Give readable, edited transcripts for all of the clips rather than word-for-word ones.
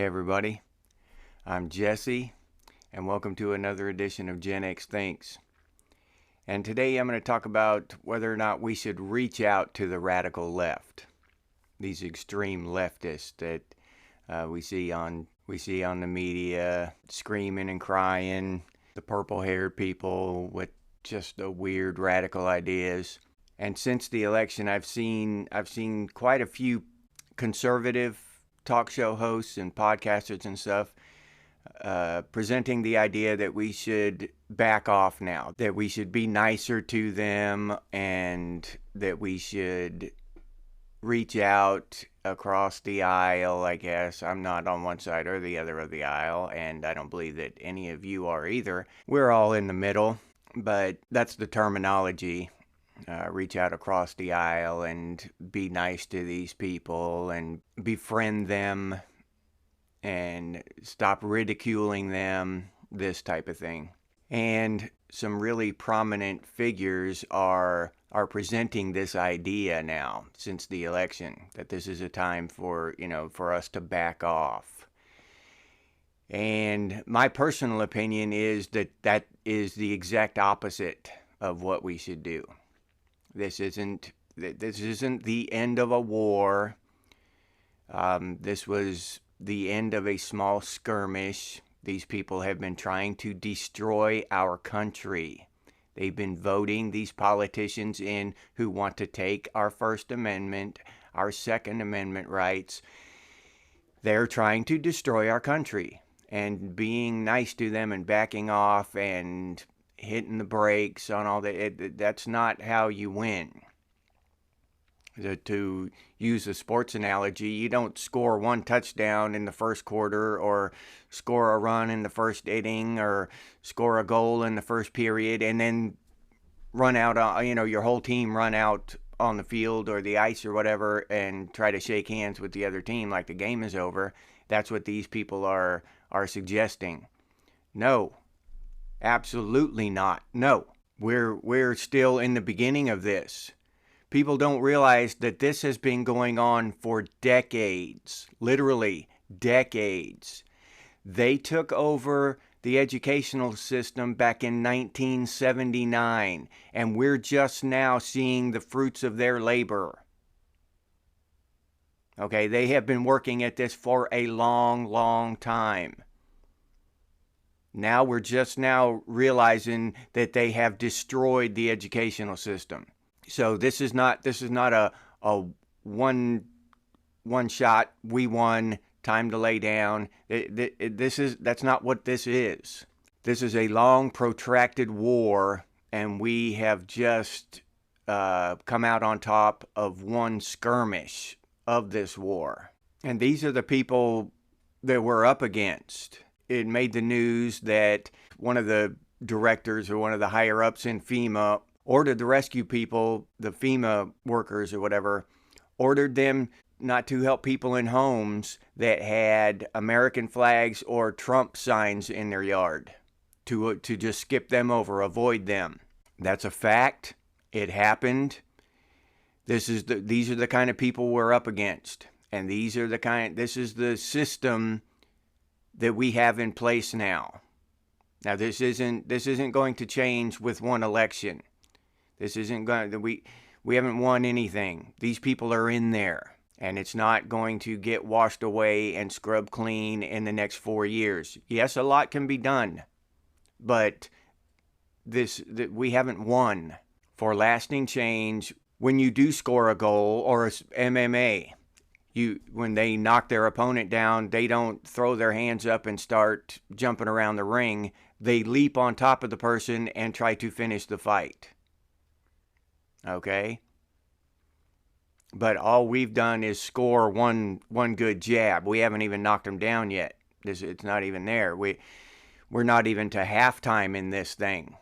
everybody, I'm Jesse, and welcome to another edition of Gen X Thinks. And today I'm going to talk about whether or not we should reach out to the radical left, these extreme leftists that we see on the media, screaming and crying, the purple-haired people with just the weird radical ideas. And since the election, I've seen quite a few conservative talk show hosts and podcasters and stuff presenting the idea that we should back off now, that we should be nicer to them, and that we should reach out across the aisle, I guess. I'm not on one side or the other of the aisle, and I don't believe that any of you are either. We're all in the middle, but that's the terminology. Reach out across the aisle and be nice to these people and befriend them and stop ridiculing them, this type of thing. And some really prominent figures are presenting this idea now since the election, that this is a time for us to back off. And my personal opinion is that is the exact opposite of what we should do. This isn't the end of a war. This was the end of a small skirmish. These people have been trying to destroy our country. They've been voting these politicians in who want to take our First Amendment, our Second Amendment rights. They're trying to destroy our country. And being nice to them and backing off and hitting the brakes on all that, that's not how you win. To use a sports analogy, you don't score one touchdown in the first quarter or score a run in the first inning or score a goal in the first period and then run out, your whole team run out on the field or the ice or whatever and try to shake hands with the other team like the game is over. That's what these people are suggesting. No. Absolutely not. No. We're still in the beginning of this. People don't realize that this has been going on for decades. Literally decades. They took over the educational system back in 1979, and we're just now seeing the fruits of their labor. Okay, they have been working at this for a long, long time. Now we're just now realizing that they have destroyed the educational system. So this is not a one shot, we won, time to lay down. That's not what this is. This is a long, protracted war, and we have just come out on top of one skirmish of this war. And these are the people that we're up against. It made the news that one of the directors or one of the higher ups in FEMA ordered the rescue people, the FEMA workers or whatever, ordered them not to help people in homes that had American flags or Trump signs in their yard, to just skip them over, avoid them. That's a fact. It happened. These are the kind of people we're up against, and this is the system that we have in place now. Now this isn't going to change with one election. This isn't going to, we haven't won anything. These people are in there, and it's not going to get washed away and scrubbed clean in the next 4 years. Yes, a lot can be done, but we haven't won. For lasting change, when you do score a goal, or MMA, when they knock their opponent down, they don't throw their hands up and start jumping around the ring. They leap on top of the person and try to finish the fight. Okay? But all we've done is score one good jab. We haven't even knocked them down yet. It's not even there. We're not even to halftime in this thing.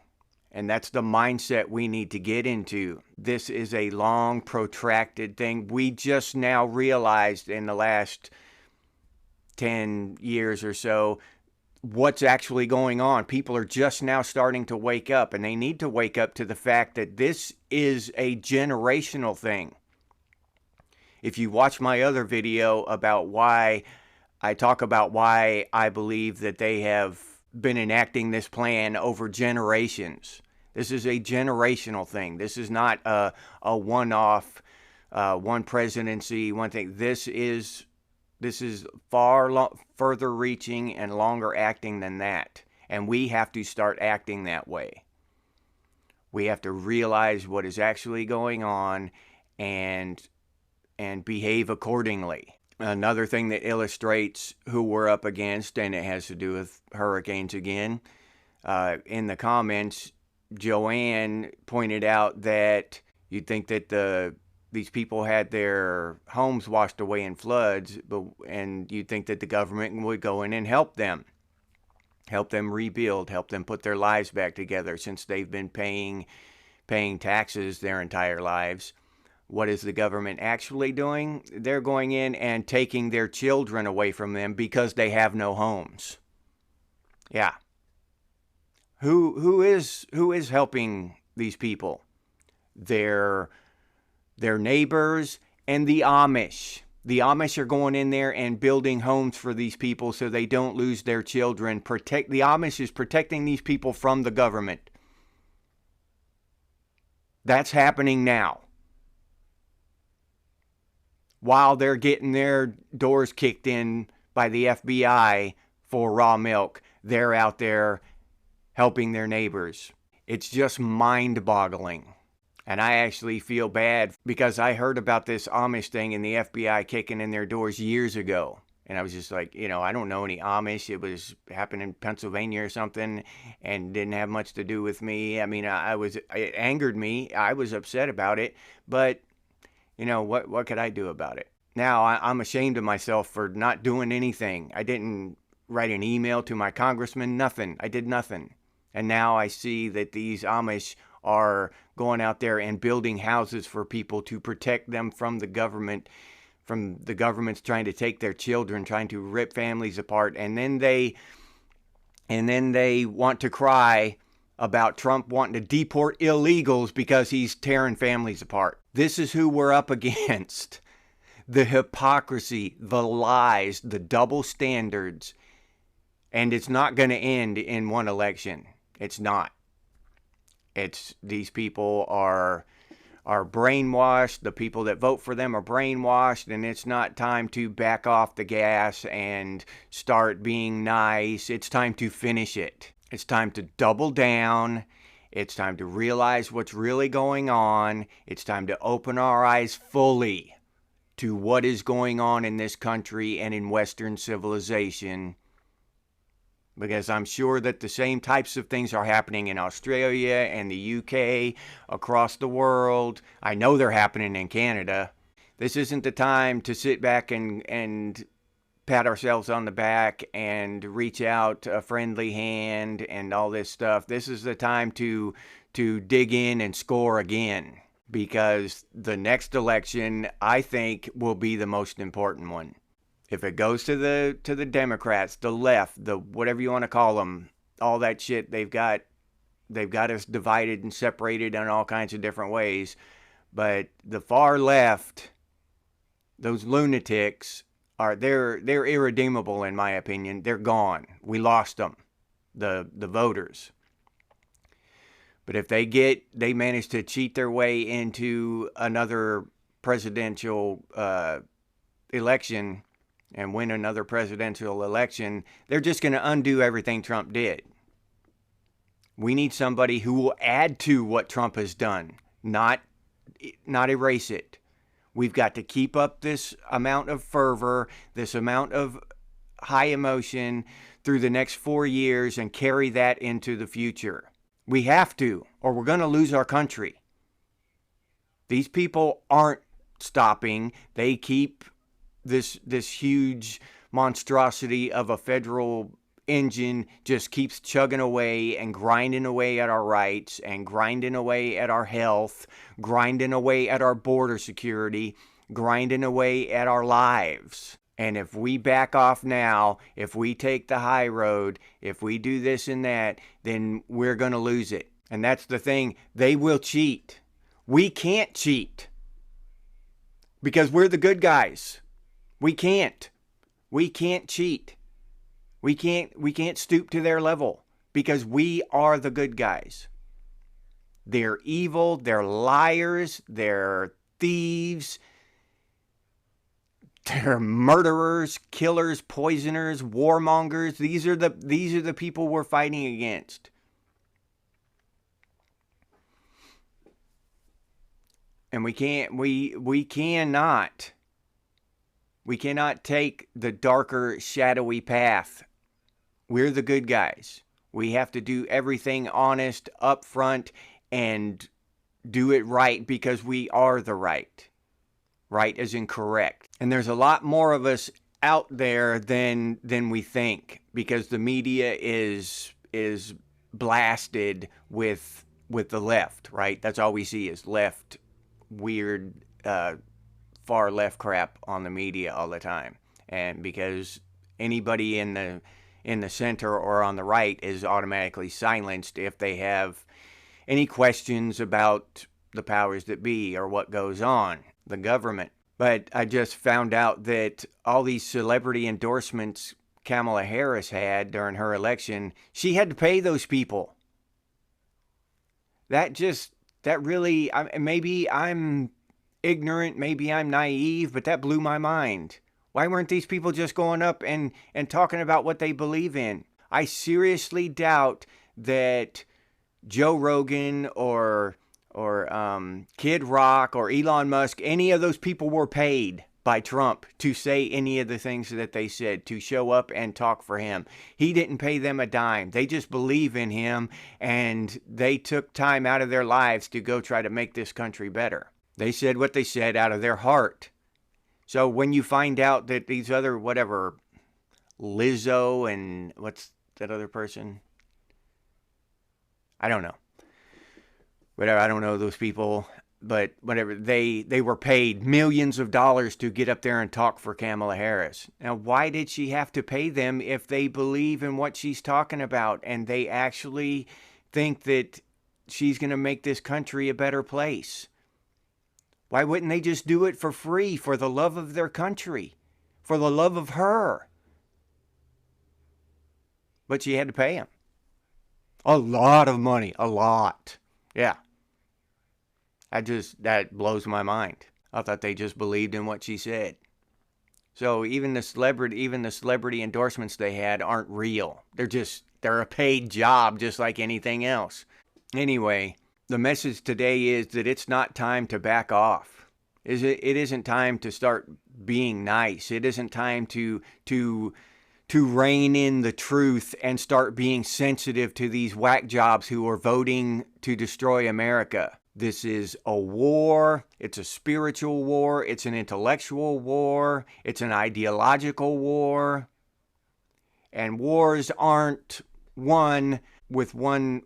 And that's the mindset we need to get into. This is a long, protracted thing. We just now realized in the last 10 years or so what's actually going on. People are just now starting to wake up, and they need to wake up to the fact that this is a generational thing. If you watch my other video about why I talk about why I believe that they have been enacting this plan over generations. This is a generational thing. This is not a one-off, one presidency, one thing. This is further reaching and longer acting than that. And we have to start acting that way. We have to realize what is actually going on and behave accordingly. Another thing that illustrates who we're up against, and it has to do with hurricanes again, in the comments, Joanne pointed out that you'd think that these people had their homes washed away in floods, and you'd think that the government would go in and help them rebuild, help them put their lives back together, since they've been paying taxes their entire lives. What is the government actually doing? They're going in and taking their children away from them because they have no homes. Yeah. Who is helping these people? Their neighbors and the Amish. The Amish are going in there and building homes for these people so they don't lose their children. The Amish is protecting these people from the government. That's happening now. While they're getting their doors kicked in by the FBI for raw milk, they're out there helping their neighbors. It's just mind-boggling. And I actually feel bad because I heard about this Amish thing and the FBI kicking in their doors years ago. And I was just like, I don't know any Amish. It was happened in Pennsylvania or something and didn't have much to do with me. I mean, it angered me. I was upset about it. But what could I do about it? Now, I'm ashamed of myself for not doing anything. I didn't write an email to my congressman, nothing. I did nothing. And now I see that these Amish are going out there and building houses for people to protect them from the government's trying to take their children, trying to rip families apart. And then they want to cry about Trump wanting to deport illegals because he's tearing families apart. This is who we're up against. The hypocrisy, the lies, the double standards. And it's not going to end in one election. It's not. These people are brainwashed. The people that vote for them are brainwashed, and it's not time to back off the gas and start being nice. It's time to finish it. It's time to double down. It's time to realize what's really going on. It's time to open our eyes fully to what is going on in this country and in Western civilization. Because I'm sure that the same types of things are happening in Australia and the UK, across the world. I know they're happening in Canada. This isn't the time to sit back and pat ourselves on the back and reach out a friendly hand and all this stuff. This is the time to dig in and score again. Because the next election, I think, will be the most important one. If it goes to the Democrats, the left, the whatever you want to call them, all that shit, they've got us divided and separated in all kinds of different ways. But the far left, those lunatics, they're irredeemable in my opinion. They're gone. We lost them, the voters. But if they manage to cheat their way into another presidential election and win another presidential election, they're just going to undo everything Trump did. We need somebody who will add to what Trump has done, not erase it. We've got to keep up this amount of fervor, this amount of high emotion through the next 4 years and carry that into the future. We have to, or we're going to lose our country. These people aren't stopping. They keep this huge monstrosity of a federal engine just keeps chugging away and grinding away at our rights and grinding away at our health, grinding away at our border security, grinding away at our lives. And if we back off now, if we take the high road, if we do this and that, then we're going to lose it. And that's the thing. They will cheat. We can't cheat because we're the good guys. We can't. We can't cheat. We can't stoop to their level because we are the good guys. They're evil, they're liars, they're thieves, they're murderers, killers, poisoners, warmongers. These are the people we're fighting against. And we cannot take the darker, shadowy path. We're the good guys. We have to do everything honest, upfront, and do it right because we are the right. Right as in correct. And there's a lot more of us out there than we think, because the media is blasted with the left, right? That's all we see is left, weird, far left crap on the media all the time. And because anybody in the center or on the right is automatically silenced if they have any questions about the powers that be or what goes on, the government. But I just found out that all these celebrity endorsements Kamala Harris had during her election, she had to pay those people. That really, maybe I'm ignorant, maybe I'm naive, but that blew my mind. Why weren't these people just going up and talking about what they believe in? I seriously doubt that Joe Rogan or Kid Rock or Elon Musk, any of those people were paid by Trump to say any of the things that they said, to show up and talk for him. He didn't pay them a dime. They just believe in him, and they took time out of their lives to go try to make this country better. They said what they said out of their heart. So when you find out that these other, whatever, Lizzo and what's that other person? I don't know. Whatever, I don't know those people, but whatever, they were paid millions of dollars to get up there and talk for Kamala Harris. Now, why did she have to pay them if they believe in what she's talking about and they actually think that she's going to make this country a better place? Why wouldn't they just do it for free, for the love of their country, for the love of her? But she had to pay him. A lot of money, a lot. Yeah. That blows my mind. I thought they just believed in what she said. So even the celebrity endorsements they had aren't real. They're a paid job just like anything else. Anyway, the message today is that it's not time to back off. It isn't time to start being nice. It isn't time to rein in the truth and start being sensitive to these whack jobs who are voting to destroy America. This is a war. It's a spiritual war. It's an intellectual war. It's an ideological war. And wars aren't won with one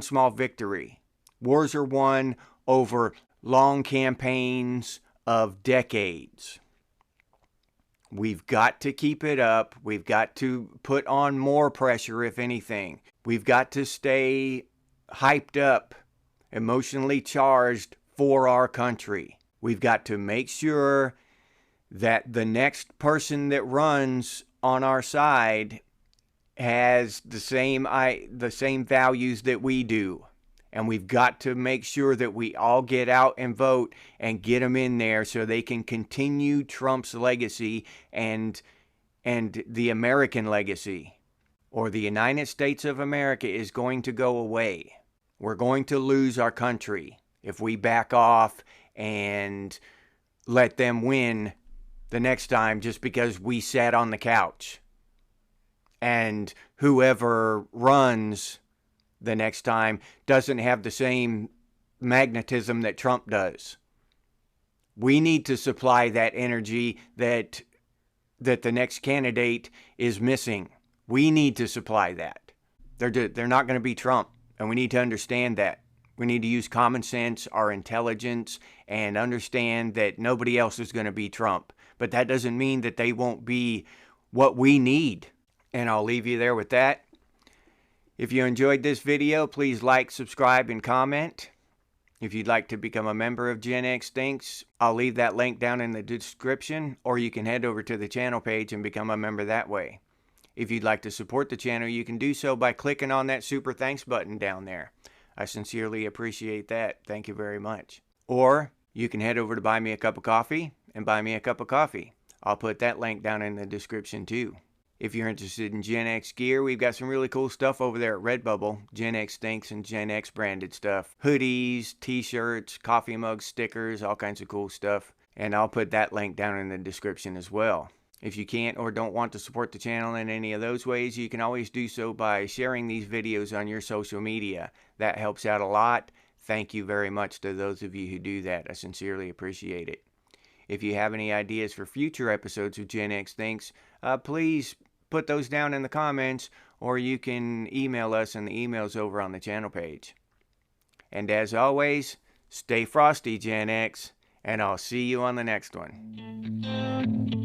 small victory. Wars are won over long campaigns of decades. We've got to keep it up. We've got to put on more pressure, if anything. We've got to stay hyped up, emotionally charged for our country. We've got to make sure that the next person that runs on our side has the same values that we do. And we've got to make sure that we all get out and vote and get them in there so they can continue Trump's legacy and the American legacy. Or the United States of America is going to go away. We're going to lose our country if we back off and let them win the next time just because we sat on the couch. And whoever runs the next time doesn't have the same magnetism that Trump does. We need to supply that energy that the next candidate is missing. We need to supply that. They're not going to be Trump, and we need to understand that. We need to use common sense, our intelligence, and understand that nobody else is going to be Trump. But that doesn't mean that they won't be what we need. And I'll leave you there with that. If you enjoyed this video, please like, subscribe, and comment. If you'd like to become a member of Gen X Thinks, I'll leave that link down in the description, or you can head over to the channel page and become a member that way. If you'd like to support the channel, you can do so by clicking on that super thanks button down there. I sincerely appreciate that. Thank you very much. Or you can head over to Buy Me a Cup of Coffee and buy me a cup of coffee. I'll put that link down in the description too. If you're interested in Gen X gear, we've got some really cool stuff over there at Redbubble. Gen X Thinks and Gen X branded stuff. Hoodies, t-shirts, coffee mugs, stickers, all kinds of cool stuff. And I'll put that link down in the description as well. If you can't or don't want to support the channel in any of those ways, you can always do so by sharing these videos on your social media. That helps out a lot. Thank you very much to those of you who do that. I sincerely appreciate it. If you have any ideas for future episodes of Gen X Thinks, please put those down in the comments, or you can email us, and the email's over on the channel page. And as always, stay frosty, Gen X, and I'll see you on the next one.